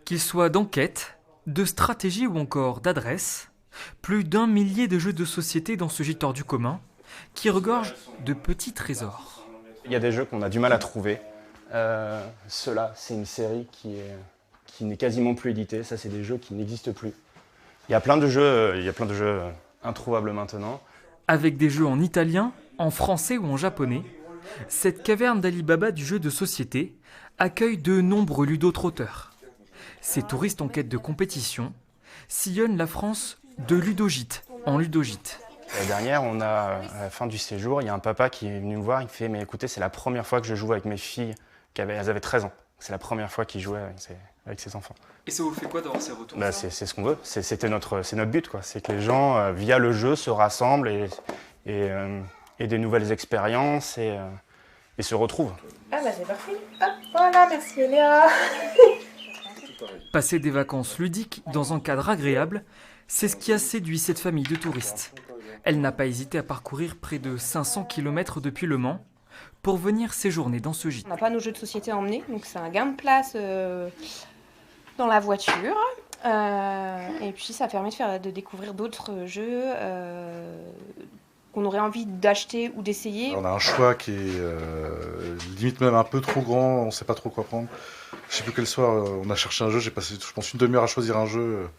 Qu'ils soient d'enquête, de stratégie ou encore d'adresse, plus d'1 millier de jeux de société dans ce gîte hors du commun, qui regorge de petits trésors. Il y a des jeux qu'on a du mal à trouver. Ceux-là, c'est une série qui n'est quasiment plus éditée. Ça, c'est des jeux qui n'existent plus. Il y a plein de jeux introuvables maintenant. Avec des jeux en italien, en français ou en japonais, cette caverne d'Ali Baba du jeu de société accueille de nombreux ludotrotteurs. Ces touristes en quête de compétition sillonnent la France de ludogite en ludogite. La dernière, à la fin du séjour, il y a un papa qui est venu me voir, il me fait « Mais écoutez, c'est la première fois que je joue avec mes filles, elles avaient 13 ans. C'est la première fois qu'ils jouaient avec ses enfants. » Et ça vous fait quoi d'avoir ces retours? C'est ce qu'on veut, c'est notre but, quoi. C'est que les gens, via le jeu, se rassemblent et des nouvelles expériences et se retrouvent. Ah bah c'est parfait. Hop, voilà, merci Léa. Passer des vacances ludiques dans un cadre agréable, c'est ce qui a séduit cette famille de touristes. Elle n'a pas hésité à parcourir près de 500 km depuis Le Mans pour venir séjourner dans ce gîte. On n'a pas nos jeux de société à emmener, donc c'est un gain de place dans la voiture. Et puis ça permet de découvrir d'autres jeux qu'on aurait envie d'acheter ou d'essayer. On a un choix qui est limite même un peu trop grand, on ne sait pas trop quoi prendre. Je ne sais plus quel soir, on a cherché un jeu, j'ai passé je pense une demi-heure à choisir un jeu.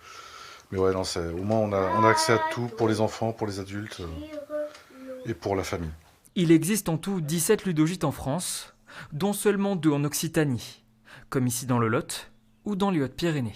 Mais ouais, non, au moins on a accès à tout pour les enfants, pour les adultes et pour la famille. Il existe en tout 17 ludogites en France, dont seulement 2 en Occitanie, comme ici dans le Lot ou dans les Hautes-Pyrénées.